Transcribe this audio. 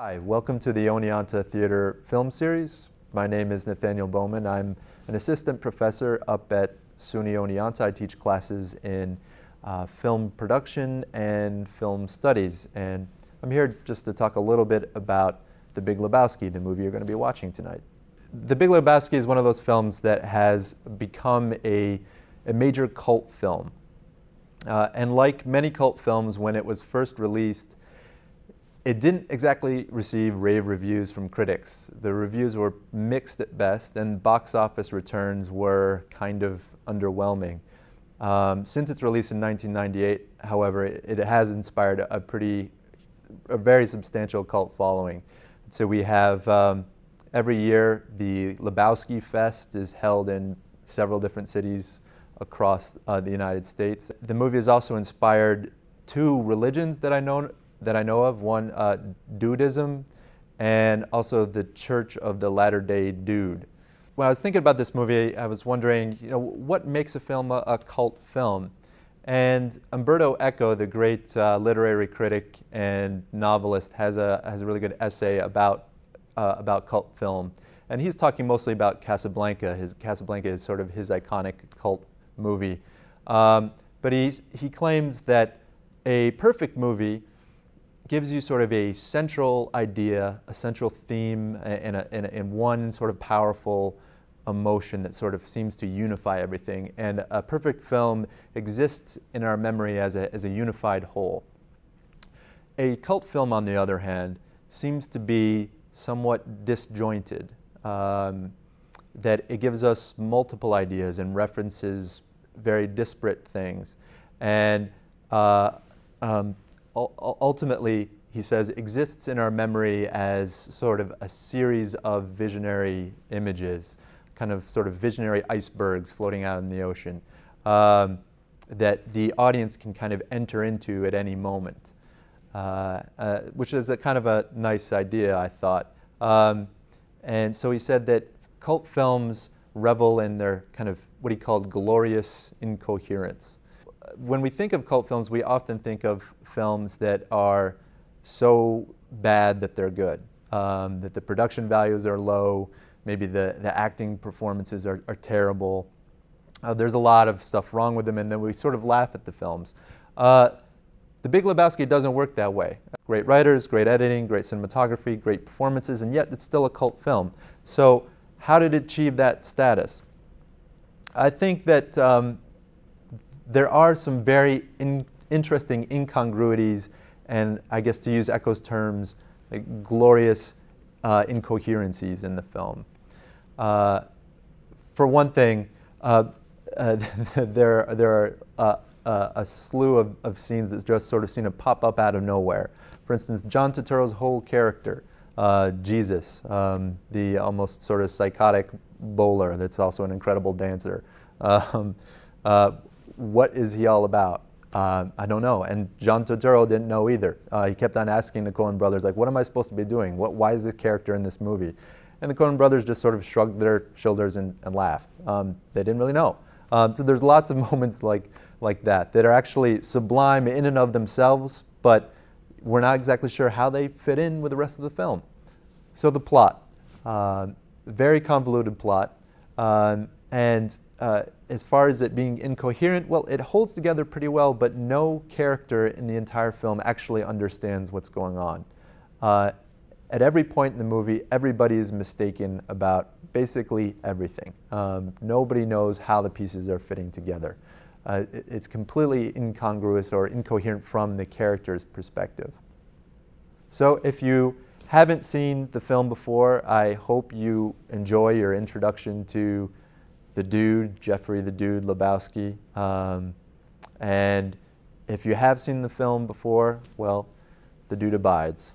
Hi, welcome to the Oneonta Theater film series. My name is Nathaniel Bowman. I'm an assistant professor up at SUNY Oneonta. I teach classes in film production and film studies, and I'm here just to talk a little bit about The Big Lebowski, the movie you're going to be watching tonight. The Big Lebowski is one of those films that has become a major cult film. And like many cult films, when it was first released, it didn't exactly receive rave reviews from critics. The reviews were mixed at best, and box office returns were kind of underwhelming. Since its release in 1998, however, it has inspired a very substantial cult following. So we have every year the Lebowski Fest is held in several different cities across the United States. The movie has also inspired two religions that I know of, one Dudism and also the Church of the Latter-day Dude. When I was thinking about this movie, I was wondering, what makes a film a cult film? And Umberto Eco, the great literary critic and novelist, has a really good essay about cult film. And he's talking mostly about Casablanca. Casablanca is sort of his iconic cult movie. But he claims that a perfect movie gives you sort of a central idea, a central theme, and one sort of powerful emotion that sort of seems to unify everything. And a perfect film exists in our memory as a unified whole. A cult film, on the other hand, seems to be somewhat disjointed, that it gives us multiple ideas and references very disparate things. And ultimately, he says, exists in our memory as sort of a series of visionary images, kind of sort of visionary icebergs floating out in the ocean, that the audience can kind of enter into at any moment, which is a kind of a nice idea, I thought. And so he said that cult films revel in their kind of what he called glorious incoherence. When we think of cult films, we often think of films that are so bad that they're good, that the production values are low, maybe the acting performances are terrible. There's a lot of stuff wrong with them, and then we sort of laugh at the films. The Big Lebowski doesn't work that way. Great writers, great editing, great cinematography, great performances, and yet it's still a cult film. So how did it achieve that status? I think that there are some very interesting incongruities, and I guess to use Eco's terms, like glorious incoherencies in the film. For one thing, there are a slew of scenes that just sort of seem to pop up out of nowhere. For instance, John Turturro's whole character, Jesus, the almost sort of psychotic bowler that's also an incredible dancer. What is he all about? I don't know, and John Turturro didn't know either. He kept on asking the Coen brothers, like, what am I supposed to be doing? Why is this character in this movie? And the Coen brothers just sort of shrugged their shoulders and laughed. They didn't really know. So there's lots of moments like that are actually sublime in and of themselves, but we're not exactly sure how they fit in with the rest of the film. So the plot, very convoluted plot, and as far as it being incoherent, well, it holds together pretty well, but no character in the entire film actually understands what's going on. At every point in the movie, everybody is mistaken about basically everything. Nobody knows how the pieces are fitting together. It's completely incongruous or incoherent from the character's perspective. So if you haven't seen the film before, I hope you enjoy your introduction to the dude, Jeffrey the Dude Lebowski. And if you have seen the film before, well, the dude abides.